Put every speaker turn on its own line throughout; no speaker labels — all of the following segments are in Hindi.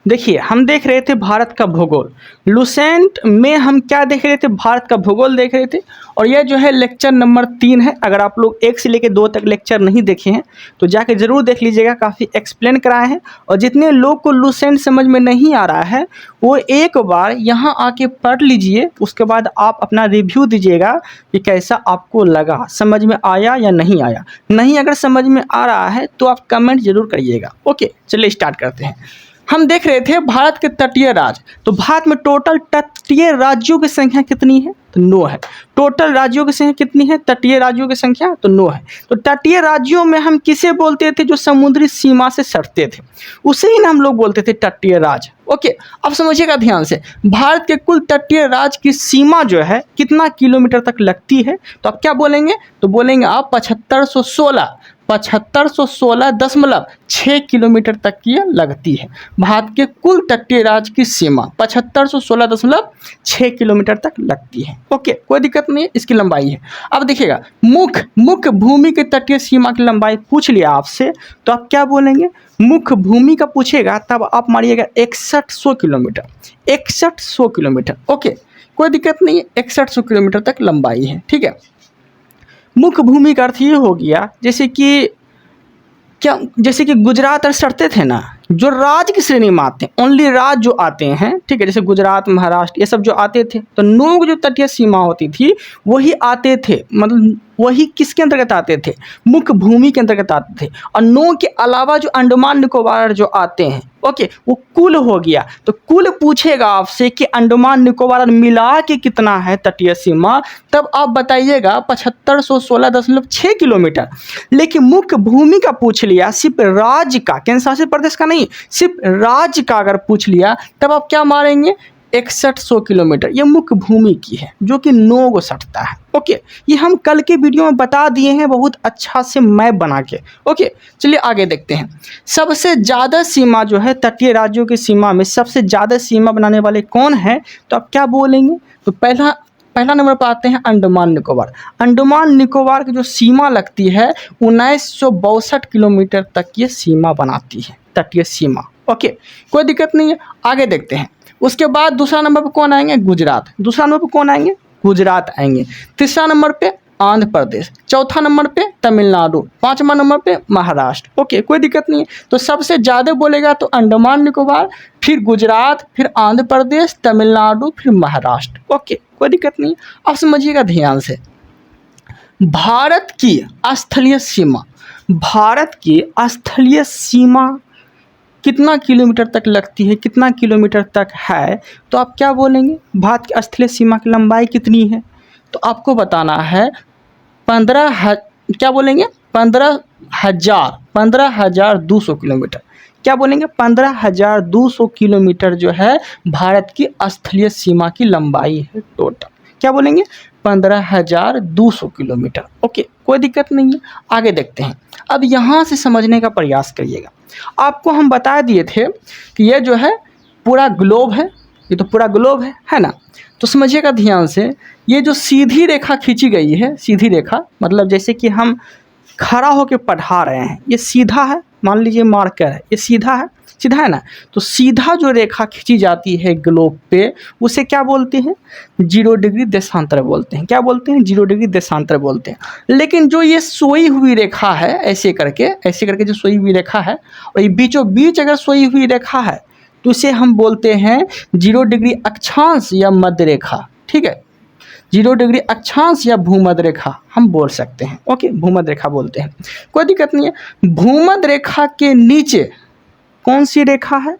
देखिए, हम देख रहे थे भारत का भूगोल। लुसेंट में हम क्या देख रहे थे? भारत का भूगोल देख रहे थे। और यह जो है लेक्चर नंबर 3 है। अगर आप लोग 1 से लेकर 2 तक लेक्चर नहीं देखे हैं तो जाके ज़रूर देख लीजिएगा, काफ़ी एक्सप्लेन कराए हैं। और जितने लोग को लुसेंट समझ में नहीं आ रहा है वो एक बार यहाँ आके पढ़ लीजिए, उसके बाद आप अपना रिव्यू दीजिएगा कि कैसा आपको लगा, समझ में आया या नहीं आया। नहीं अगर समझ में आ रहा है तो आप कमेंट जरूर करिएगा। ओके, चलिए स्टार्ट करते हैं। हम देख रहे थे भारत के तटीय राज्य। तो भारत में टोटल तटीय राज्यों की संख्या कितनी है? तो 9 है। टोटल राज्यों की संख्या कितनी है? तटीय राज्यों की संख्या तो 9 है। तो तटीय राज्यों में हम किसे बोलते थे? जो समुद्री सीमा से सटते थे उसे ही ना हम लोग बोलते थे तटीय राज्य। ओके, अब समझिएगा ध्यान से। भारत के कुल तटीय राज्य की सीमा जो है कितना किलोमीटर तक लगती है? तो आप क्या बोलेंगे? तो बोलेंगे आप 7516.6 किलोमीटर तक की लगती है। भारत के कुल तटीय राज्य की सीमा 7516.6 किलोमीटर तक लगती है। ओके, कोई दिक्कत नहीं है, इसकी लंबाई है। अब देखिएगा, मुख्य भूमि के तटीय सीमा की लंबाई पूछ लिया आपसे, तो आप क्या बोलेंगे? मुख्य भूमि का पूछेगा तब आप मारिएगा 6100 किलोमीटर। 6100 किलोमीटर। ओके, कोई दिक्कत नहीं है, 6100 किलोमीटर तक लंबाई है। ठीक है, मुख्य भूमि का अर्थ ये हो गया जैसे कि गुजरात और सटते थे ना, जो राज्य की श्रेणी में आते हैं, ओनली राज्य जो आते हैं, ठीक है, जैसे गुजरात, महाराष्ट्र, ये सब जो आते थे, तो 9 जो तटीय सीमा होती थी वही आते थे। मतलब वही किसके अंतर्गत आते थे? मुख्य भूमि के अंतर्गत आते थे। और 9 के अलावा जो अंडमान निकोबार जो आते हैं, ओके, वो कुल हो गया। तो कुल पूछेगा आपसे कि अंडमान निकोबार मिला के कितना है तटीय सीमा, तब आप बताइएगा 7516.6 किलोमीटर। लेकिन मुख्य भूमि का पूछ लिया, सिर्फ राज्य का, केंद्र शासित प्रदेश का नहीं, सिर्फ राज्य का अगर पूछ लिया तब आप क्या मारेंगे? 6100 किलोमीटर। ये मुख्य भूमि की है जो कि 9 को सटता है। ओके, ये हम कल के वीडियो में बता दिए हैं बहुत अच्छा से मैप बना के। ओके, चलिए आगे देखते हैं। सबसे ज़्यादा सीमा जो है तटीय राज्यों की सीमा में सबसे ज़्यादा सीमा बनाने वाले कौन है? तो आप क्या बोलेंगे? तो पहला नंबर पर आते हैं अंडमान निकोबार। अंडमान निकोबार की जो सीमा लगती है 1962 किलोमीटर तक ये सीमा बनाती है, तटीय सीमा। ओके, कोई दिक्कत नहीं है, आगे देखते हैं। उसके बाद दूसरा नंबर पर कौन आएंगे? गुजरात। दूसरा नंबर पर कौन आएंगे? गुजरात आएंगे। तीसरा नंबर पे आंध्र प्रदेश। चौथा नंबर पे तमिलनाडु। 5वां नंबर पे महाराष्ट्र। ओके, कोई दिक्कत नहीं है। तो सबसे ज़्यादा बोलेगा तो अंडमान निकोबार, फिर गुजरात, फिर आंध्र प्रदेश, तमिलनाडु, फिर महाराष्ट्र। ओके, कोई दिक्कत नहीं है। अब समझिएगा ध्यान से, भारत की स्थलीय सीमा, भारत की स्थलीय सीमा कितना किलोमीटर तक लगती है, कितना किलोमीटर तक है? तो आप क्या बोलेंगे? भारत की स्थलीय सीमा की लंबाई कितनी है? तो आपको बताना है 15,200 किलोमीटर। क्या बोलेंगे? 15,200 किलोमीटर जो है भारत की स्थलीय सीमा की लंबाई है टोटल। क्या बोलेंगे? 15,200 किलोमीटर। ओके, कोई दिक्कत नहीं है, आगे देखते हैं। अब यहाँ से समझने का प्रयास करिएगा। आपको हम बता दिए थे कि ये जो है पूरा ग्लोब है, ये तो पूरा ग्लोब है ना। तो समझिएगा ध्यान से, ये जो सीधी रेखा खींची गई है, सीधी रेखा मतलब जैसे कि हम खड़ा होकर पढ़ा रहे हैं, ये सीधा है, मान लीजिए मार्कर है, ये सीधा है ना। तो सीधा जो रेखा खींची जाती है ग्लोब पे उसे क्या बोलते हैं? 0 डिग्री देशांतर बोलते हैं। क्या बोलते हैं? 0 डिग्री देशांतर बोलते हैं। लेकिन जो ये सोई हुई रेखा है, ऐसे करके जो सोई हुई रेखा है, और ये बीचों बीच अगर सोई हुई रेखा है तो इसे हम बोलते हैं 0 डिग्री अक्षांश या मध्य रेखा। ठीक है, 0 डिग्री अक्षांश या भूमध्य रेखा हम बोल सकते हैं। ओके, भूमध्य रेखा बोलते हैं, कोई दिक्कत नहीं है। भूमध्य रेखा के नीचे कौन सी रेखा है?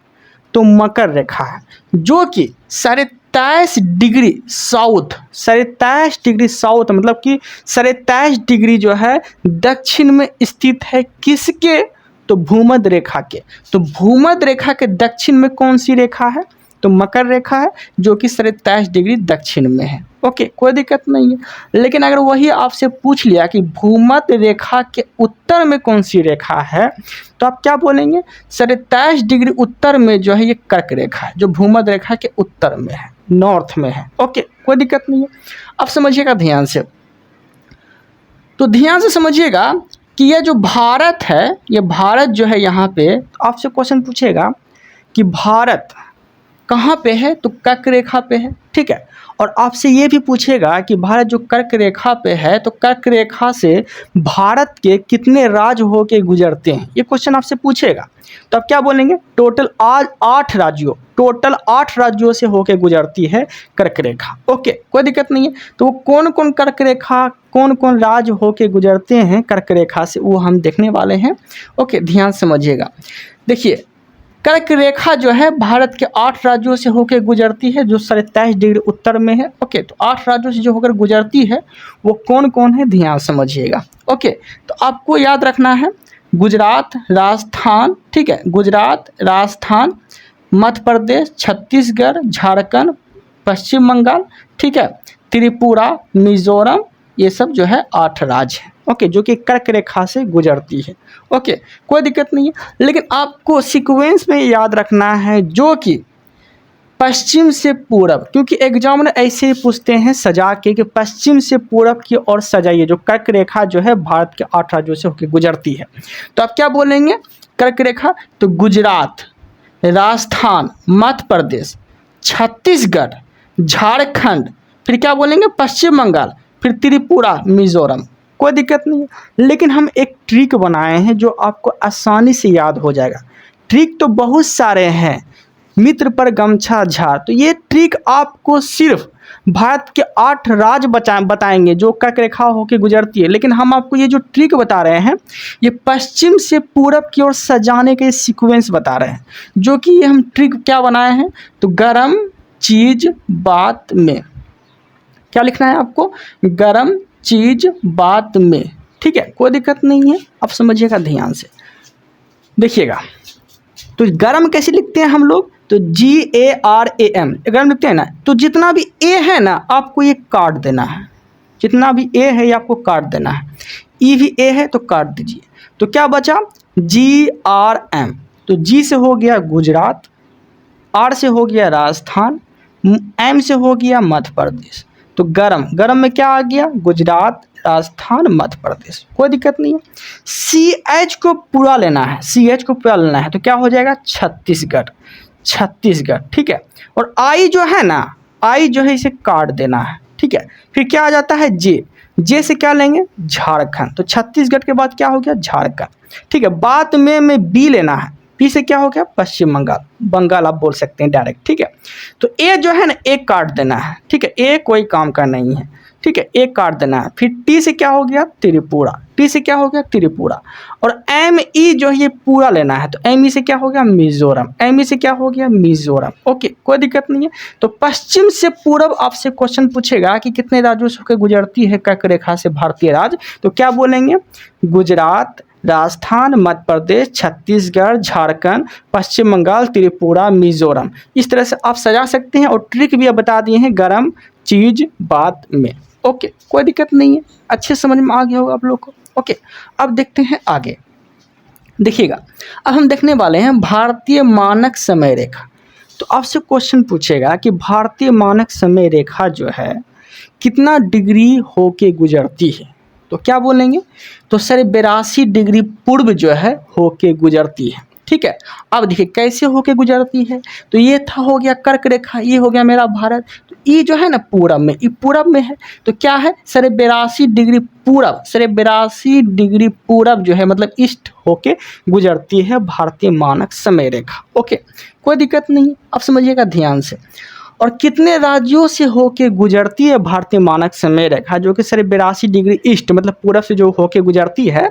तो मकर रेखा है, जो कि 23.5 डिग्री साउथ, 23.5 डिग्री साउथ मतलब कि 23.5 डिग्री जो है दक्षिण में स्थित है। किसके? तो भूमध्य रेखा के। तो भूमध्य रेखा के दक्षिण में कौन सी रेखा है? तो मकर रेखा है, जो कि 23.5 डिग्री दक्षिण में है। ओके, कोई दिक्कत नहीं है। लेकिन अगर वही आपसे पूछ लिया कि भूमध्य रेखा के उत्तर में कौन सी रेखा है, तो आप क्या बोलेंगे? 23.5 डिग्री उत्तर में जो है ये कर्क रेखा है, जो भूमध्य रेखा के उत्तर में है, नॉर्थ में है। ओके, कोई दिक्कत नहीं है। अब समझिएगा ध्यान से, तो ध्यान से समझिएगा कि ये जो भारत है, ये भारत जो है यहाँ पे आपसे क्वेश्चन पूछेगा कि भारत कहाँ पे है, तो कर्क रेखा पे है, ठीक है। और आपसे ये भी पूछेगा कि भारत जो कर्क रेखा पे है, तो कर्क रेखा से भारत के कितने राज्य होके गुजरते हैं, ये क्वेश्चन आपसे पूछेगा। तो आप क्या बोलेंगे, टोटल आज 8 राज्यों से होके गुजरती है कर्क रेखा। ओके, कोई दिक्कत नहीं है। तो वो कौन कौन कर्क रेखा, कौन कौन राज्य होके गुजरते हैं कर्क रेखा से, वो हम देखने वाले हैं। ओके, ध्यान समझिएगा। देखिए, कर्क रेखा जो है भारत के 8 राज्यों से होकर गुजरती है, जो 27 डिग्री उत्तर में है। ओके, तो 8 राज्यों से जो होकर गुजरती है वो कौन कौन है, ध्यान समझिएगा। ओके, तो आपको याद रखना है गुजरात, राजस्थान, ठीक है, गुजरात, राजस्थान, मध्य प्रदेश, छत्तीसगढ़, झारखंड, पश्चिम बंगाल, ठीक है, त्रिपुरा, मिजोरम, ये सब जो है 8 राज्य हैं। ओके, जो कि कर्क रेखा से गुजरती है। ओके, कोई दिक्कत नहीं है। लेकिन आपको सीक्वेंस में याद रखना है जो कि पश्चिम से पूरब, क्योंकि एग्जाम में ऐसे ही पूछते हैं सजा के कि पश्चिम से पूरब की ओर सजाइए, जो कर्क रेखा जो है भारत के 8 राज्यों से होकर गुजरती है। तो आप क्या बोलेंगे, कर्क रेखा, तो गुजरात, राजस्थान, मध्य प्रदेश, छत्तीसगढ़, झारखंड, फिर क्या बोलेंगे पश्चिम बंगाल, फिर त्रिपुरा, मिजोरम। कोई दिक्कत नहीं है। लेकिन हम एक ट्रिक बनाए हैं जो आपको आसानी से याद हो जाएगा। ट्रिक तो बहुत सारे हैं, मित्र पर गमछा झाड़, तो ये ट्रिक आपको सिर्फ भारत के 8 राज्य बताएंगे जो कर्क रेखा होकर गुजरती है। लेकिन हम आपको ये जो ट्रिक बता रहे हैं, ये पश्चिम से पूरब की ओर सजाने के सीक्वेंस बता रहे हैं, जो कि ये हम ट्रिक क्या बनाए हैं, तो गरम चीज बात में, क्या लिखना है आपको, गरम चीज बात में, ठीक है, कोई दिक्कत नहीं है। अब समझिएगा ध्यान से, देखिएगा। तो गरम कैसे लिखते हैं हम लोग, तो GARAM गरम लिखते हैं ना। तो जितना भी ए है ना, आपको ये काट देना है, जितना भी ए है ये आपको काट देना है। ई भी ए है तो काट दीजिए। तो क्या बचा, GRM, तो जी से हो गया गुजरात, आर से हो गया राजस्थान, एम से हो गया मध्य प्रदेश। तो गरम में क्या आ गया, गुजरात, राजस्थान, मध्य प्रदेश। कोई दिक्कत नहीं है। CH को पूरा लेना है, CH को पूरा लेना है, तो क्या हो जाएगा, छत्तीसगढ़, ठीक है। और आई जो है ना, आई जो है इसे काट देना है, ठीक है। फिर क्या आ जाता है, जे से क्या लेंगे, झारखंड। तो छत्तीसगढ़ के बाद क्या हो गया, झारखंड, ठीक है। बात में बी लेना है, पी से क्या हो गया, पश्चिम बंगाल आप बोल सकते हैं डायरेक्ट, ठीक है। तो ए जो है ना, एक काट देना है, ठीक है, ए कोई काम का नहीं है, ठीक है, एक काट देना है। फिर टी से क्या हो गया, त्रिपुरा, टी से क्या हो गया, त्रिपुरा। और ME जो है ये पूरा लेना है, तो ME से क्या हो गया, मिजोरम, ME से क्या हो गया, मिजोरम। ओके, कोई दिक्कत नहीं है। तो पश्चिम से पूरब आपसे क्वेश्चन पूछेगा कि कितने राज्यों से होकर गुजरती है कर्क रेखा से भारतीय राज्य, तो क्या बोलेंगे, गुजरात, राजस्थान, मध्य प्रदेश, छत्तीसगढ़, झारखंड, पश्चिम बंगाल, त्रिपुरा, मिजोरम। इस तरह से आप सजा सकते हैं। और ट्रिक भी बता दिए हैं, गरम चीज बात में। ओके, कोई दिक्कत नहीं है, अच्छे समझ में आ गया होगा आप लोग को। ओके, अब देखते हैं आगे। देखिएगा, अब हम देखने वाले हैं भारतीय मानक समय रेखा। तो आपसे क्वेश्चन पूछेगा कि भारतीय मानक समय रेखा जो है कितना डिग्री होके गुजरती है, तो क्या बोलेंगे, तो सर 82 डिग्री पूर्व जो है होके गुजरती है, ठीक है। अब देखिए कैसे होके गुजरती है, तो ये था, हो गया कर्क रेखा, ये हो गया मेरा भारत। तो ये जो है ना पूरब में, ये पूरब में है, तो क्या है, सर 82 डिग्री पूरब, सर 82 डिग्री पूरब जो है मतलब ईस्ट होके गुजरती है भारतीय मानक समय रेखा। ओके, कोई दिक्कत नहीं, अब समझिएगा ध्यान से। और कितने राज्यों से होके गुजरती है भारतीय मानक समय रेखा, जो कि सर 82 डिग्री ईस्ट मतलब पूरब से जो होके गुजरती है,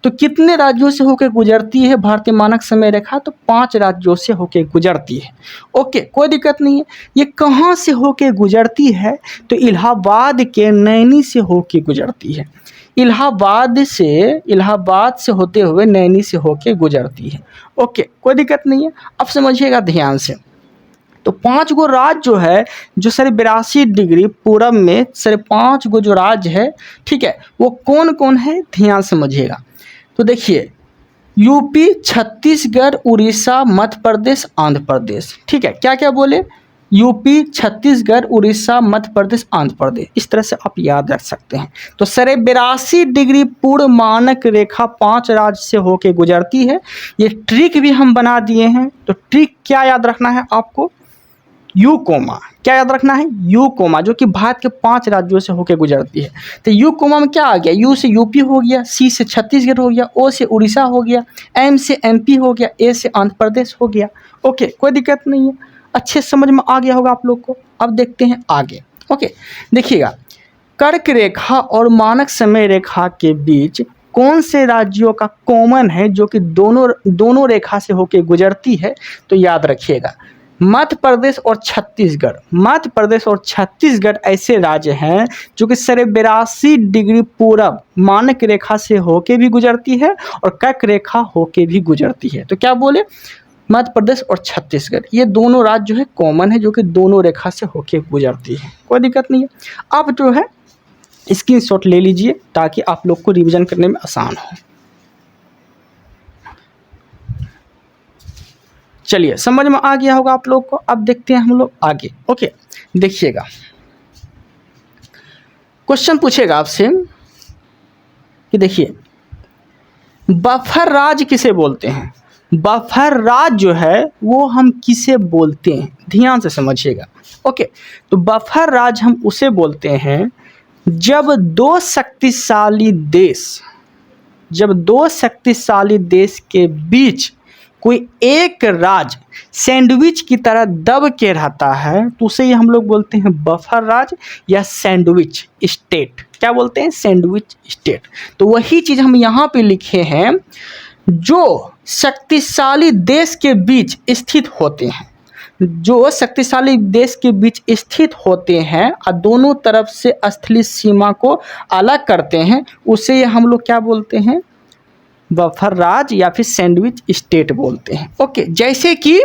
तो कितने राज्यों से होके गुजरती है भारतीय मानक समय रेखा, तो 5 राज्यों से होके गुजरती है। ओके, कोई दिक्कत नहीं है। ये कहाँ से होके गुजरती है, तो इलाहाबाद के नैनी से होके गुजरती है, इलाहाबाद से होते हुए नैनी से होके गुजरती है। ओके, कोई दिक्कत नहीं है। अब समझिएगा ध्यान से। तो 5 गो राज्य जो है, जो सर 82 डिग्री पूरब में सर 5 गो जो राज्य है, ठीक है, वो कौन कौन है, ध्यान समझिएगा। तो देखिए, यूपी, छत्तीसगढ़, उड़ीसा, मध्य प्रदेश, आंध्र प्रदेश, ठीक है। क्या क्या बोले, यूपी, छत्तीसगढ़, उड़ीसा, मध्य प्रदेश, आंध्र प्रदेश। इस तरह से आप याद रख सकते हैं। तो सर 82 डिग्री पूर्ण मानक रेखा 5 राज्य से होके गुजरती है। ये ट्रिक भी हम बना दिए हैं। तो ट्रिक क्या याद रखना है आपको? यू कोमा। क्या याद रखना है? यू कोमा, जो कि भारत के 5 राज्यों से होके गुजरती है। तो यू कोमा में क्या आ गया? यू से यूपी हो गया, सी से छत्तीसगढ़ हो गया, ओ से उड़ीसा हो गया, एम से एमपी हो गया, ए से आंध्र प्रदेश हो गया। ओके, कोई दिक्कत नहीं है। अच्छे समझ में आ गया होगा आप लोग को। अब देखते हैं आगे। ओके, देखिएगा, कर्क रेखा और मानक समय रेखा के बीच कौन से राज्यों का कॉमन है जो कि दोनों रेखा से होके गुजरती है? तो याद रखिएगा, मध्य प्रदेश और छत्तीसगढ़। मध्य प्रदेश और छत्तीसगढ़ ऐसे राज्य हैं जो कि 82 डिग्री पूरब मानक रेखा से होके भी गुजरती है और कर्क रेखा होके भी गुजरती है। तो क्या बोले? मध्य प्रदेश और छत्तीसगढ़, ये दोनों राज्य जो है कॉमन है, जो कि दोनों रेखा से होके गुजरती है। कोई दिक्कत नहीं है। आप जो है स्क्रीनशॉट ले लीजिए ताकि आप लोग को रिवीजन करने में आसान हो। चलिए, समझ में आ गया होगा आप लोग को। अब देखते हैं हम लोग आगे। ओके, देखिएगा, क्वेश्चन पूछेगा आपसे कि देखिए, बफर राज्य किसे बोलते हैं? बफर राज्य जो है वो हम किसे बोलते हैं? ध्यान से समझिएगा। ओके, तो बफर राज्य हम उसे बोलते हैं जब दो शक्तिशाली देश के बीच कोई एक राज्य सैंडविच की तरह दब के रहता है, तो उसे हम लोग बोलते हैं बफर राज्य या सैंडविच स्टेट। क्या बोलते हैं? Sandwich state. तो वही चीज़ हम यहाँ पे लिखे हैं, जो शक्तिशाली देश के बीच स्थित होते हैं, जो शक्तिशाली देश के बीच स्थित होते हैं और दोनों तरफ से स्थलीय सीमा को अलग करते हैं, उसे हम लोग क्या बोलते हैं? बफर राज्य या फिर सैंडविच स्टेट बोलते हैं। ओके, जैसे कि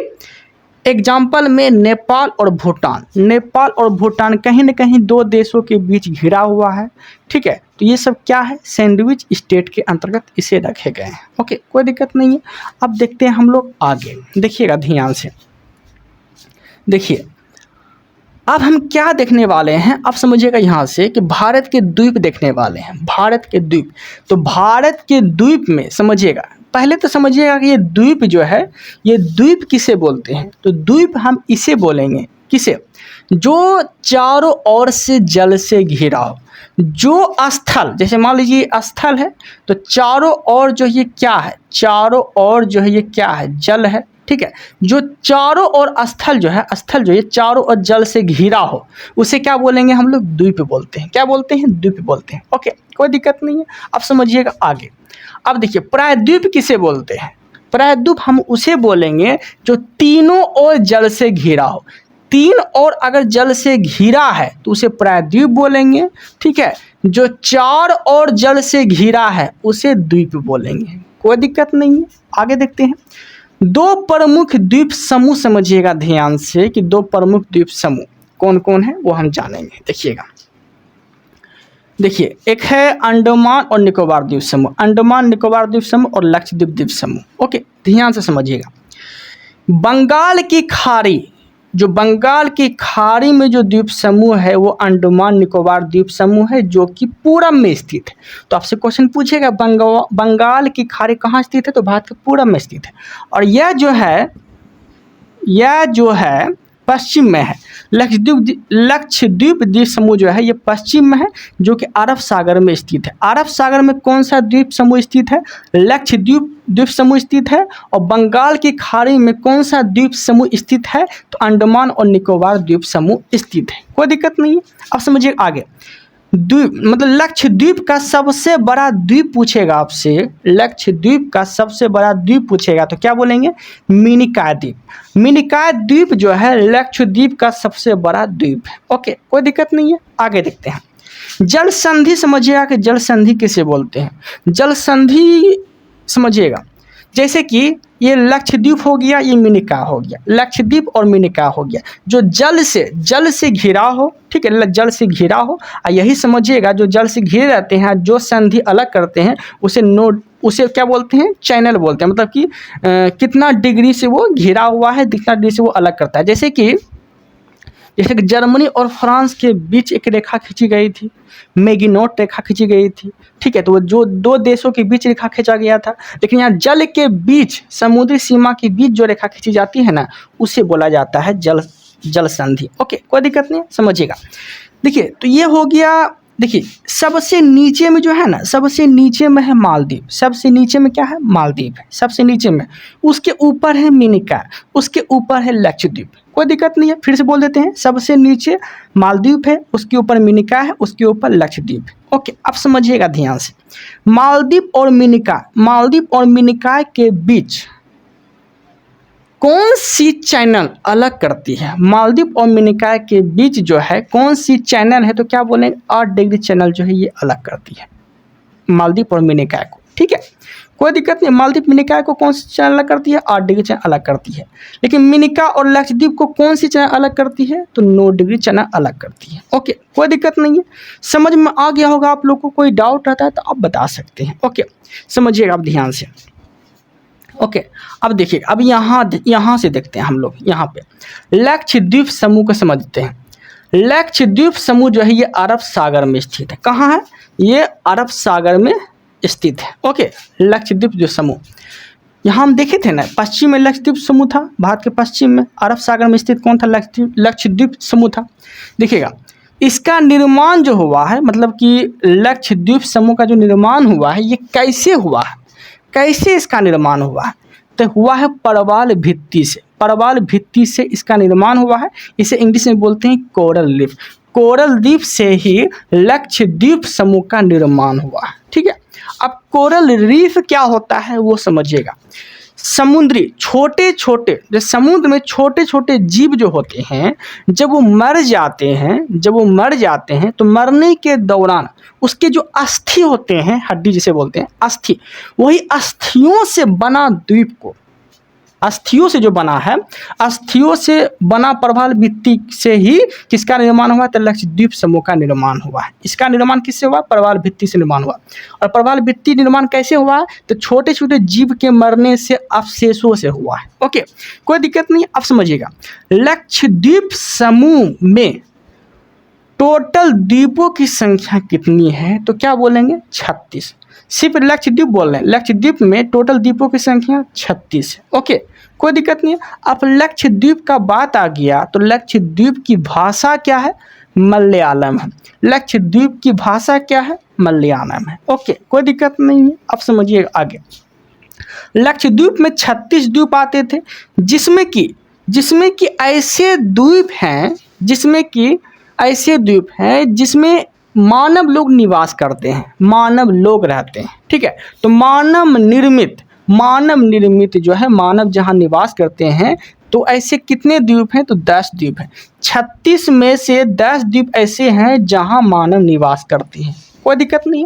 एग्जाम्पल में नेपाल और भूटान। नेपाल और भूटान कहीं न कहीं दो देशों के बीच घिरा हुआ है। ठीक है, तो ये सब क्या है? सैंडविच स्टेट के अंतर्गत इसे रखे गए हैं। ओके, कोई दिक्कत नहीं है। अब देखते हैं हम लोग आगे। देखिएगा ध्यान से, देखिए अब हम क्या देखने वाले हैं। अब समझिएगा यहाँ से कि भारत के द्वीप देखने वाले हैं। भारत के द्वीप, तो भारत के द्वीप में समझिएगा, पहले तो समझिएगा कि ये द्वीप जो है, ये द्वीप किसे बोलते हैं? तो द्वीप हम इसे बोलेंगे, किसे? जो चारों ओर से जल से घिरा हो। जो स्थल, जैसे मान लीजिए स्थल है, तो चारों ओर जो ये क्या है? चारों ओर जो है ये क्या है? जल है। ठीक है, जो चारों ओर स्थल जो है, स्थल जो है चारों ओर जल से घिरा हो, उसे क्या बोलेंगे हम लोग? द्वीप बोलते हैं। क्या बोलते हैं? द्वीप बोलते हैं। ओके, कोई दिक्कत नहीं है। अब समझिएगा आगे। अब देखिए, प्रायद्वीप किसे बोलते हैं? प्रायद्वीप हम उसे बोलेंगे जो तीनों ओर जल से घिरा हो। तीन ओर अगर जल से घिरा है तो उसे प्रायद्वीप बोलेंगे। ठीक है, जो चार ओर जल से घिरा है उसे द्वीप बोलेंगे। कोई दिक्कत नहीं है। आगे देखते हैं। दो प्रमुख द्वीप समूह समझिएगा ध्यान से कि दो प्रमुख द्वीप समूह कौन कौन है वो हम जानेंगे। देखिएगा, देखिए, एक है अंडमान और निकोबार द्वीप समूह। अंडमान निकोबार द्वीप समूह और लक्षद्वीप द्वीप समूह। ओके, ध्यान से समझिएगा। बंगाल की खाड़ी, जो बंगाल की खाड़ी में जो द्वीप समूह है वो अंडमान निकोबार द्वीप समूह है, जो कि पूरब में स्थित है। तो आपसे क्वेश्चन पूछेगा बंगाल की खाड़ी कहाँ स्थित है? तो भारत के पूरब में स्थित है। और यह जो है पश्चिम में है। लक्षद्वीप द्वीप समूह जो है ये पश्चिम में है, जो कि अरब सागर में स्थित है। अरब सागर में कौन सा द्वीप समूह स्थित है? लक्षद्वीप द्वीप समूह स्थित है। और बंगाल की खाड़ी में कौन सा द्वीप समूह स्थित है? तो अंडमान और निकोबार द्वीप समूह स्थित है। कोई दिक्कत नहीं है। अब समझिए आगे। द्वीप मतलब लक्षद्वीप का सबसे बड़ा द्वीप पूछेगा आपसे। लक्षद्वीप का सबसे बड़ा द्वीप पूछेगा तो क्या बोलेंगे? मिनिकॉय द्वीप। मिनिकॉय द्वीप जो है लक्षद्वीप का सबसे बड़ा द्वीप है। ओके, कोई दिक्कत नहीं है। आगे देखते हैं। जल संधि समझिएगा कि जल संधि किसे बोलते हैं? जल संधि समझिएगा, जैसे कि ये लक्षद्वीप हो गया, ये मिनिकॉय हो गया। लक्षद्वीप और मिनिकॉय हो गया, जो जल से घिरा हो। ठीक है, जल से घिरा हो। और यही समझिएगा, जो जल से घिरे रहते हैं, जो संधि अलग करते हैं उसे क्या बोलते हैं? चैनल बोलते हैं। मतलब कि कितना डिग्री से वो घिरा हुआ है, कितना डिग्री से वो अलग करता है। जैसे कि जैसे कि जर्मनी और फ्रांस के बीच एक रेखा खींची गई थी, मैगिनोट रेखा खींची गई थी, ठीक है। तो वो जो दो देशों के बीच रेखा खींचा गया था, लेकिन यहाँ जल के बीच, समुद्री सीमा के बीच जो रेखा खींची जाती है ना, उसे बोला जाता है जल संधि। ओके, कोई दिक्कत नहीं है, समझिएगा। देखिए, तो ये हो गया। देखिए, सबसे नीचे में जो है ना, सबसे नीचे में है मालदीव, सबसे नीचे में क्या है, मालदीव है सबसे नीचे में। उसके ऊपर है मिनिकॉय, उसके ऊपर है लक्षद्वीप। कोई दिक्कत नहीं है, फिर से बोल देते हैं, सबसे नीचे मालदीव है, उसके ऊपर मिनिकॉय है, उसके ऊपर लक्षद्वीप है। ओके, अब समझिएगा ध्यान से। मालदीव और मिनिकॉय के बीच कौन सी चैनल अलग करती है? मालदीव और मिनिकॉय के बीच जो है कौन सी चैनल है? तो क्या बोलेंगे, 8 डिग्री चैनल जो है ये अलग करती है मालदीव और मिनिकॉय को, ठीक है। कोई दिक्कत नहीं, मालदीव मिनिकॉय को कौन सी चैनल अलग करती है? 8 डिग्री चैनल अलग करती है। लेकिन मिनिकॉय और लक्षद्वीप को कौन सी चैनल अलग करती है? तो 9 डिग्री चैनल अलग करती है। ओके, कोई दिक्कत नहीं है, समझ में आ गया होगा आप लोग को। कोई डाउट रहता है तो आप बता सकते हैं। ओके, समझिएगा आप ध्यान से। ओके, अब देखिए, अब यहाँ से देखते हैं हम लोग। यहाँ पे लक्षद्वीप समूह को समझते हैं। लक्षद्वीप समूह जो है ये अरब सागर में स्थित है। कहाँ है? ये अरब सागर में स्थित है। ओके, लक्षद्वीप जो समूह यहाँ हम देखे थे ना, पश्चिम में लक्षद्वीप समूह था, भारत के पश्चिम में अरब सागर में स्थित कौन था? लक्षद्वीप समूह था। देखिएगा, इसका निर्माण जो हुआ है, मतलब कि लक्षद्वीप समूह का जो निर्माण हुआ है, ये कैसे हुआ है? कैसे इसका निर्माण हुआ है? तो हुआ है परवाल भित्ति से। परवाल भित्ति से इसका निर्माण हुआ है। इसे इंग्लिश में बोलते हैं कोरल रीफ। कोरल रीफ से ही लक्षद्वीप समूह का निर्माण हुआ है, ठीक है। अब कोरल रीफ क्या होता है वो समझिएगा। समुद्री छोटे छोटे, जो समुद्र में छोटे छोटे जीव जो होते हैं, जब वो मर जाते हैं तो मरने के दौरान उसके जो अस्थि होते हैं, हड्डी जिसे बोलते हैं अस्थि, वही अस्थियों से बना द्वीप को, अस्थियों से जो बना है, अस्थियों से बना प्रवाल भित्ति से ही किसका निर्माण हुआ? तो लक्षद्वीप समूह का निर्माण हुआ है। इसका निर्माण किससे हुआ? प्रवाल भित्ति से निर्माण हुआ। और प्रवाल भित्ति निर्माण कैसे हुआ है? तो छोटे छोटे जीव के मरने से अवशेषों से हुआ है। ओके, कोई दिक्कत नहीं। अब समझिएगा, लक्षद्वीप समूह में टोटल द्वीपों की संख्या कितनी है? तो क्या बोलेंगे? 36। सिर्फ लक्षद्वीप बोल रहे हैं, लक्षद्वीप में टोटल द्वीपों की संख्या 36 है। ओके, कोई दिक्कत नहीं है। अब लक्षद्वीप का बात आ गया तो लक्षद्वीप की भाषा क्या है? मलयालम है। लक्षद्वीप की भाषा क्या है? मलयालम है। ओके, कोई दिक्कत नहीं है। अब समझिए आगे। लक्षद्वीप में 36 द्वीप आते थे, जिसमें कि ऐसे द्वीप हैं, जिसमें मानव लोग निवास करते हैं, मानव लोग रहते हैं, ठीक है। तो मानव निर्मित जो है, मानव जहाँ निवास करते हैं, तो ऐसे कितने द्वीप हैं? तो 10 द्वीप हैं। 36 में से 10 द्वीप ऐसे हैं जहाँ मानव निवास करते हैं। कोई दिक्कत नहीं।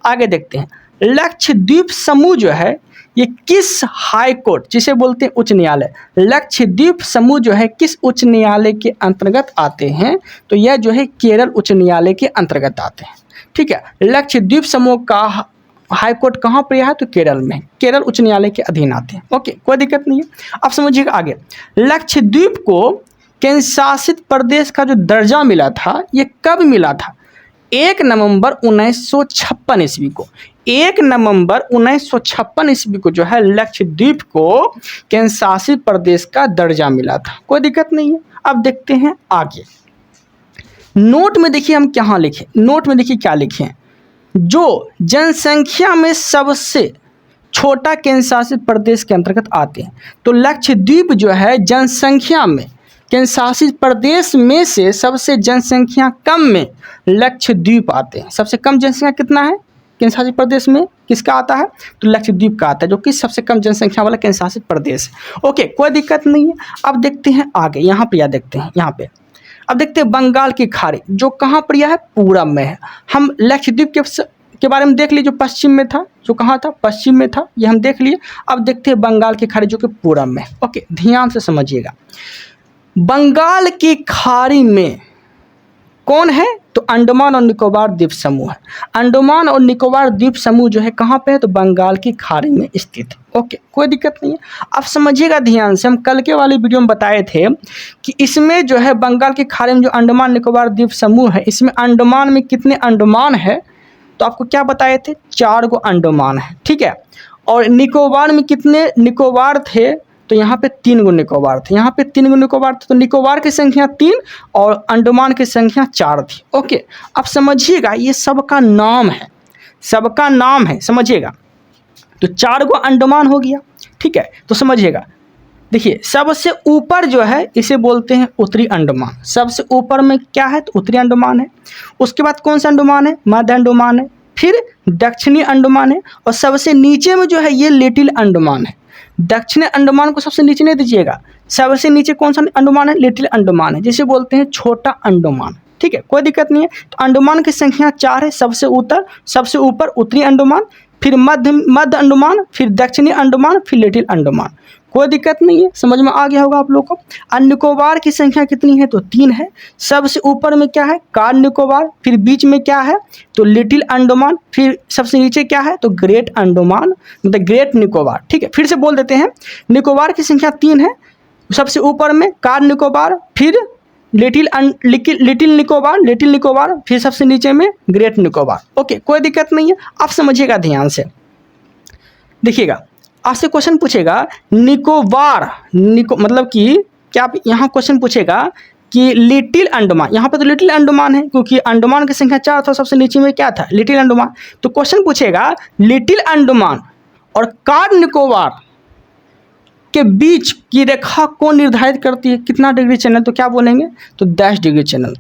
आगे देखते हैं, लक्षद्वीप समूह जो है ये किस हाई कोर्ट, जिसे बोलते हैं उच्च न्यायालय, लक्षद्वीप समूह जो है किस उच्च न्यायालय के अंतर्गत आते हैं? तो यह जो है केरल उच्च न्यायालय के अंतर्गत आते हैं, ठीक है। लक्षद्वीप समूह का हाई कोर्ट कहाँ पर है? तो केरल में, केरल उच्च न्यायालय के अधीन आते हैं। ओके, कोई दिक्कत नहीं है। अब समझिएगा आगे। लक्षद्वीप को केंद्र शासित प्रदेश का जो दर्जा मिला था, ये कब मिला था? 1 नवंबर 1956 ईस्वी को। 1 नवंबर 1956 ईस्वी को जो है लक्षद्वीप को केंद्र शासित प्रदेश का दर्जा मिला था। कोई दिक्कत नहीं है। अब देखते हैं आगे। नोट में देखिए हम क्या लिखे, नोट में देखिए क्या लिखे हैं। जो जनसंख्या में सबसे छोटा केंद्र शासित प्रदेश के अंतर्गत आते हैं, तो लक्षद्वीप जो है जनसंख्या में केंद्र शासित प्रदेश में से सबसे जनसंख्या कम में लक्षद्वीप आते हैं। सबसे कम जनसंख्या कितना है केंद्र शासित प्रदेश में? किसका आता है? तो लक्षद्वीप का आता है, जो कि सबसे कम जनसंख्या वाला केंद्र शासित प्रदेश है। ओके, कोई दिक्कत नहीं है। अब देखते हैं आगे, यहाँ पे देखते हैं, यहाँ पे अब देखते हैं बंगाल की खाड़ी, जो कहाँ पर यह है? पूरब में है। हम लक्षद्वीप के बारे में देख लिए, जो पश्चिम में था, जो कहाँ था? पश्चिम में था, ये हम देख लिए। अब देखते हैं बंगाल की खाड़ी, जो कि पूरब में है। ओके, ध्यान से समझिएगा। बंगाल की खाड़ी में कौन है? तो अंडमान और निकोबार द्वीप समूह है। अंडमान और निकोबार द्वीप समूह जो है कहाँ पे है? तो बंगाल की खाड़ी में स्थित है। ओके, कोई दिक्कत नहीं है। आप समझिएगा ध्यान से, हम कल के वाले वीडियो में बताए थे कि इसमें जो है बंगाल की खाड़ी में जो अंडमान निकोबार द्वीप समूह है, इसमें अंडमान में कितने अंडमान है, तो आपको क्या बताए थे, 4 गो अंडमान है, ठीक है। और निकोबार में कितने निकोबार थे, तो यहाँ पे 3 गो निकोबार थे, यहाँ पे 3 गो निकोबार थे, तो निकोबार की संख्या 3 और अंडमान की संख्या 4 थी। ओके, अब समझिएगा ये सबका नाम है, सबका नाम है, समझिएगा। तो 4 गो अंडमान हो गया, ठीक है। तो समझिएगा, देखिए सबसे ऊपर जो है इसे बोलते हैं उत्तरी अंडमान, सबसे ऊपर में क्या है, तो उत्तरी अंडमान है। उसके बाद कौन सा अंडमान है, मध्य अंडमान है, फिर दक्षिणी अंडमान है, और सबसे नीचे में जो है ये लिटिल अंडमान है। दक्षिणी अंडमान को सबसे नीचे नहीं दीजिएगा, सबसे नीचे कौन सा अंडमान है, लिटिल अंडमान है, जिसे बोलते हैं छोटा अंडमान, ठीक है, कोई दिक्कत नहीं है। तो अंडमान की संख्या 4 है, सबसे ऊपर उत्तरी अंडमान, फिर मध्य अंडमान, फिर दक्षिणी अंडमान, फिर लिटिल अंडमान, कोई दिक्कत नहीं है, समझ में आ गया होगा आप लोग को। और निकोबार की संख्या कितनी है, तो 3 है। सबसे ऊपर में क्या है, कार निकोबार, फिर बीच में क्या है, तो लिटिल अंडमान, फिर सबसे नीचे क्या है, तो ग्रेट अंडमान, मतलब ग्रेट निकोबार, ठीक है। फिर से बोल देते हैं, निकोबार की संख्या 3 है, सबसे ऊपर में कार निकोबार, फिर लिटिल निकोबार, फिर सबसे नीचे में ग्रेट निकोबार। ओके, कोई दिक्कत नहीं है, आप समझिएगा ध्यान से। देखिएगा, आपसे क्वेश्चन पूछेगा निकोबार, मतलब कि क्या यहाँ क्वेश्चन पूछेगा कि लिटिल अंडमान, यहाँ पे तो लिटिल अंडमान है क्योंकि अंडमान की संख्या 4 था, सबसे नीचे में क्या था, लिटिल अंडमान। तो क्वेश्चन पूछेगा लिटिल अंडमान और कार निकोबार के बीच की रेखा को निर्धारित करती है, कितना डिग्री चैनल, तो क्या बोलेंगे, तो 10 डिग्री चैनल।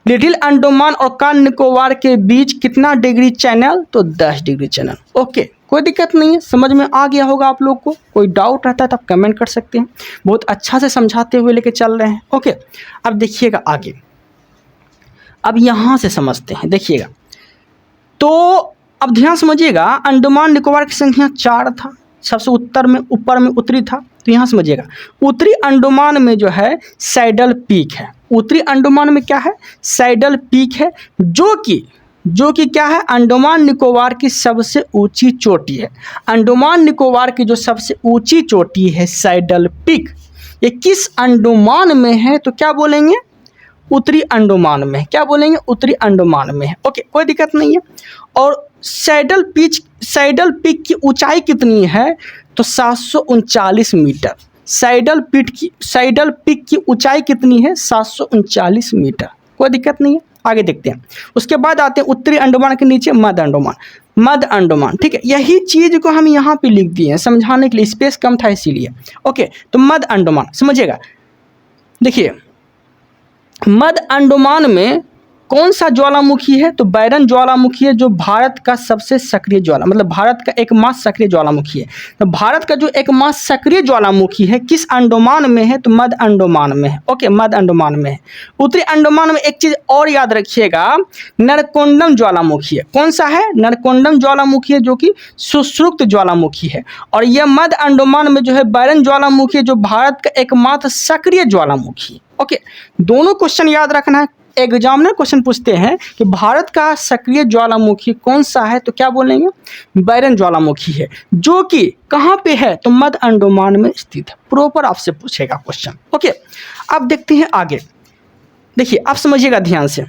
लिटिल अंडमान और कार निकोबार के बीच कितना डिग्री चैनल, तो 10 डिग्री चैनल। ओके, कोई दिक्कत नहीं है, समझ में आ गया होगा आप लोग को। कोई डाउट रहता है तो आप कमेंट कर सकते हैं, बहुत अच्छा से समझाते हुए लेके चल रहे हैं। ओके, अब देखिएगा आगे, अब यहाँ से समझते हैं, देखिएगा। तो अब ध्यान समझिएगा, अंडमान निकोबार की संख्या 4 था, सबसे ऊपर में उत्तरी था। तो यहाँ समझिएगा, उत्तरी अंडमान में जो है सैडल पीक है, उत्तरी अंडमान में क्या है, सैडल पीक है, जो कि क्या है, अंडमान निकोबार की सबसे ऊंची चोटी है। अंडमान निकोबार की जो सबसे ऊंची चोटी है सैडल पीक, ये किस अंडमान में है, तो क्या बोलेंगे, उत्तरी अंडमान में। क्या बोलेंगे, उत्तरी अंडमान में है। ओके, कोई दिक्कत नहीं है। और सैडल पीक की ऊंचाई कितनी है, तो 739 मीटर। सैडल पीक की ऊंचाई कितनी है, 739 मीटर। कोई दिक्कत नहीं है, आगे देखते हैं। उसके बाद आते हैं उत्तरी अंडमान के नीचे मध्य अंडमान, ठीक है। यही चीज को हम यहाँ पे लिख दिए हैं समझाने के लिए, स्पेस कम था इसीलिए। ओके, तो मध्य अंडमान समझिएगा। देखिए, मध्य अंडमान में कौन सा ज्वालामुखी है, तो बैरन ज्वालामुखी है, जो भारत का सबसे सक्रिय मतलब भारत का एकमात्र सक्रिय ज्वालामुखी है। तो भारत का जो एकमात्र सक्रिय ज्वालामुखी है किस अंडमान में है, तो मध्य अंडमान में है। ओके, मध्य अंडमान में है। उत्तरी अंडमान में एक चीज और याद रखिएगा, नरकोंडम ज्वालामुखी है। कौन सा है, नरकोंडम ज्वालामुखी है, जो कि सुश्रुत ज्वालामुखी है। और यह मध्य अंडमान में जो है बैरन ज्वालामुखी है, जो भारत का एकमात्र सक्रिय ज्वालामुखी। ओके, दोनों क्वेश्चन याद रखना है। एग्जामिनर क्वेश्चन पूछते हैं कि भारत का सक्रिय ज्वालामुखी कौन सा है, तो क्या बोलेंगे, बैरन ज्वालामुखी है, जो कि कहाँ पे है, तो मध्य अंडमान में स्थित है। प्रॉपर आपसे पूछेगा क्वेश्चन। ओके, अब देखते हैं आगे। देखिए, आप समझिएगा ध्यान से,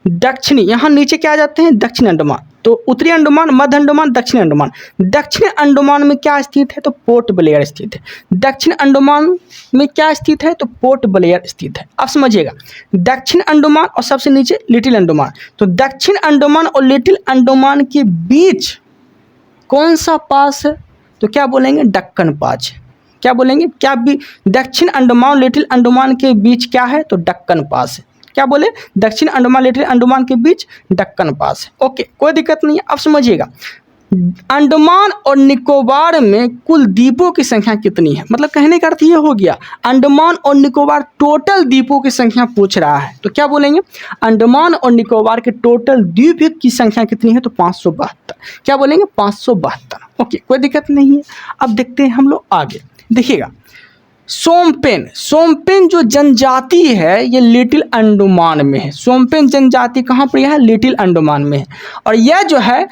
दक्षिणी, यहाँ नीचे क्या आ जाते हैं, दक्षिण अंडमान। तो उत्तरी अंडमान, मध्य अंडमान, दक्षिण अंडमान। दक्षिण अंडमान में क्या स्थित है, तो पोर्ट ब्लेयर स्थित है। दक्षिण अंडमान में क्या स्थित है, तो पोर्ट ब्लेयर स्थित है। आप समझिएगा, दक्षिण अंडमान और सबसे नीचे लिटिल अंडमान। तो दक्षिण अंडमान और लिटिल अंडमान के बीच कौन सा पास है, तो क्या बोलेंगे, दक्कन पास। क्या बोलेंगे, क्या भी दक्षिण अंडमान लिटिल अंडमान के बीच क्या है, तो दक्कन पास है। क्या बोले, दक्षिण अंडमान लिटिल अंडमान के बीच दक्कन पास है। ओके, कोई दिक्कत नहीं है। अब समझिएगा, अंडमान और निकोबार में कुल द्वीपों की संख्या कितनी है, मतलब कहने का अर्थ ये हो गया, अंडमान और निकोबार टोटल द्वीपों की संख्या पूछ रहा है। तो क्या बोलेंगे, अंडमान और निकोबार के टोटल द्वीप की संख्या कितनी है, तो 572। क्या बोलेंगे, 572। ओके, कोई दिक्कत नहीं है। अब देखते हैं हम लोग आगे। देखिएगा, सोमपेन जो जनजाति है ये लिटिल अंडमान में है। सोमपेन जनजाति कहाँ पर है, लिटिल अंडमान में है। और यह जो है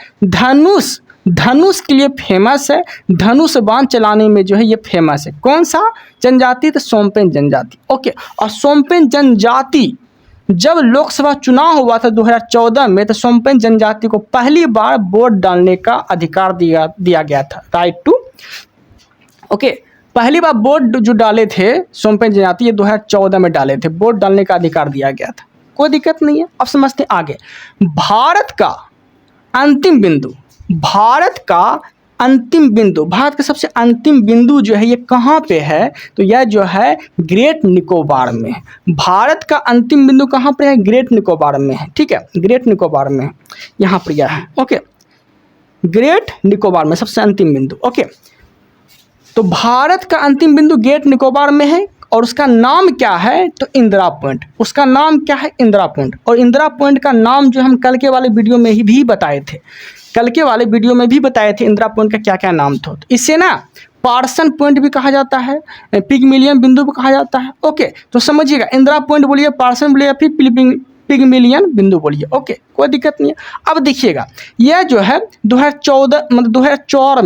धनुष के लिए फेमस है, धनुष बाण चलाने में जो है ये फेमस है। कौन सा जनजाति? तो सोमपेन जनजाति। ओके, और सोमपेन जनजाति जब लोकसभा चुनाव हुआ था 2014 में, तो सोमपेन जनजाति को पहली बार वोट डालने का अधिकार दिया गया था, राइट टू। ओके, पहली बार वोट जो डाले थे सोमपेन जनजाति, ये 2014 में डाले थे, वोट डालने का अधिकार दिया गया था। कोई दिक्कत नहीं है। अब समझते हैं आगे। भारत का अंतिम बिंदु, भारत का सबसे अंतिम बिंदु जो है ये कहाँ पे है? तो यह जो है ग्रेट निकोबार में है। भारत का अंतिम बिंदु कहाँ पर है? ग्रेट निकोबार में है। ठीक है, ग्रेट निकोबार में यहाँ पर यह है। ओके, ग्रेट निकोबार में सबसे अंतिम बिंदु। ओके, तो भारत का अंतिम बिंदु ग्रेट निकोबार में है और उसका नाम क्या है? तो इंदिरा पॉइंट। उसका नाम क्या है? इंदिरा पॉइंट। और इंदिरा पॉइंट का नाम जो हम कल के वाले वीडियो में ही भी बताए थे, इंदिरा पॉइंट का क्या क्या नाम था। तो इसे ना पार्सन पॉइंट भी कहा जाता है, पिगमिलियन बिंदु भी कहा जाता है। ओके, तो समझिएगा, इंदिरा पॉइंट बोलिए, पार्सन बोलिए, फिर पिगमिलियन बिंदु बोलिए। ओके, कोई दिक्कत नहीं है। अब देखिएगा, यह जो है 2014 मतलब 2004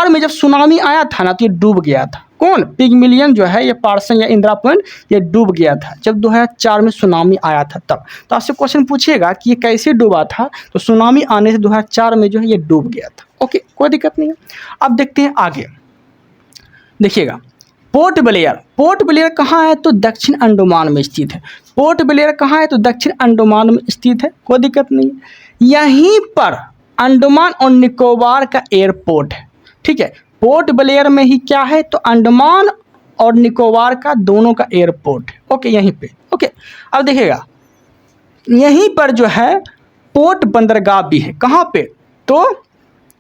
में जब सुनामी आया था ना, तो ये डूब गया था। कौन? पिगमिलियन जो है, ये पार्सन या इंदिरा पॉइंट, ये डूब गया था जब 2004 में सुनामी आया था तब। तो आपसे क्वेश्चन पूछेगा कि ये कैसे डूबा था? तो सुनामी आने से 2004 में जो है ये डूब गया था। ओके, कोई दिक्कत नहीं है। अब देखते हैं आगे। देखिएगा, पोर्ट ब्लेयर कहाँ है? तो दक्षिण अंडमान में स्थित है। पोर्ट ब्लेयर कहाँ है? तो दक्षिण अंडमान में स्थित है। कोई दिक्कत नहीं है। यहीं पर अंडमान और निकोबार का एयरपोर्ट है। ठीक है, पोर्ट ब्लेयर में ही क्या है? तो अंडमान और निकोबार का दोनों का एयरपोर्ट है। ओके, यहीं पे। ओके, अब देखिएगा, यहीं पर जो है पोर्ट बंदरगाह भी है। कहाँ पे? तो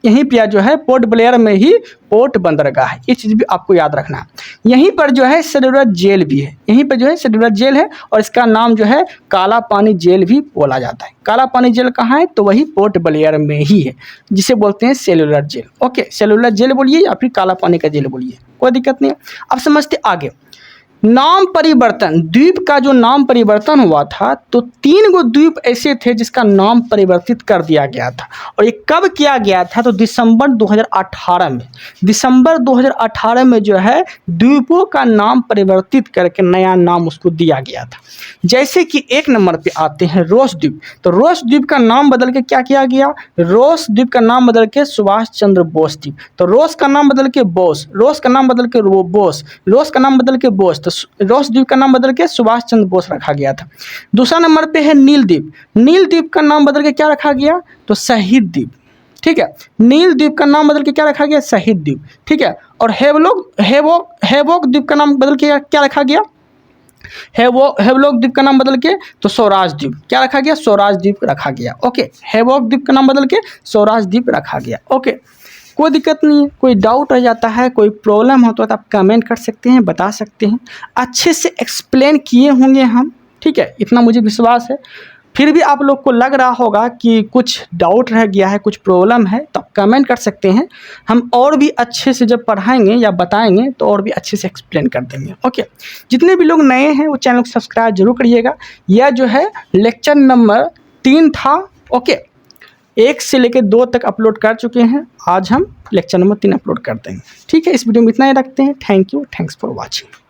यहीं पे जो है पोर्ट ब्लेयर में ही पोर्ट बंदरगाह है। ये चीज़ भी आपको याद रखना है। यहीं पर जो है सेलुलर जेल भी है। यहीं पर जो है सेलुलर जेल है और इसका नाम जो है काला पानी जेल भी बोला जाता है। काला पानी जेल कहाँ है? तो वही पोर्ट ब्लेयर में ही है, जिसे बोलते हैं cellular jail. Okay, cellular jail बोलिए या फिर काला पानी का जेल बोलिए, कोई दिक्कत नहीं है। अब समझते आगे। नाम परिवर्तन, द्वीप का जो नाम परिवर्तन हुआ था, तो 3 गो द्वीप ऐसे थे जिसका नाम परिवर्तित कर दिया गया था। और ये कब किया गया था? तो दिसंबर 2018 में। दिसंबर 2018 में जो है द्वीपों का नाम परिवर्तित करके नया नाम उसको दिया गया था। जैसे कि 1 नंबर पे आते हैं रोस द्वीप। तो रोस द्वीप का नाम बदल के क्या किया गया? रोस द्वीप का नाम बदल के सुभाष चंद्र बोस द्वीप। तो रोस का नाम बदल के बोस, रोस का नाम बदल के बोस, रोस का नाम बदल के बोस, तो रोस द्वीप का नाम बदल के सुभाष चंद्र बोस रखा गया था। दूसरा नंबर पे है नील द्वीप। नील द्वीप का नाम बदल के क्या रखा गया? तो शहीद द्वीप। ठीक है, नील द्वीप का नाम बदल के क्या रखा गया? शहीद द्वीप। ठीक है, और हेवोक द्वीप का नाम बदल के क्या रखा गया? हेवलोक द्वीप का नाम बदल के तो स्वराज द्वीप क्या रखा गया? स्वराज द्वीप रखा गया। ओके, हेवोक द्वीप का नाम बदल के स्वराज द्वीप रखा गया। ओके, कोई दिक्कत नहीं है। कोई डाउट रह जाता है, कोई प्रॉब्लम हो तो आप कमेंट कर सकते हैं, बता सकते हैं। अच्छे से एक्सप्लेन किए होंगे हम। ठीक है, इतना मुझे विश्वास है। फिर भी आप लोग को लग रहा होगा कि कुछ डाउट रह गया है, कुछ प्रॉब्लम है, तो आप कमेंट कर सकते हैं। हम और भी अच्छे से जब पढ़ाएंगे या बताएंगे तो और भी अच्छे से एक्सप्लेन कर देंगे। ओके, जितने भी लोग नए हैं वो चैनल को सब्सक्राइब जरूर करिएगा। यह जो है लेक्चर नंबर 3 था। ओके, 1 से लेकर 2 तक अपलोड कर चुके हैं। आज हम लेक्चर नंबर 3 अपलोड कर देंगे। ठीक है, इस वीडियो में इतना ही रखते हैं। Thank you, thanks for watching.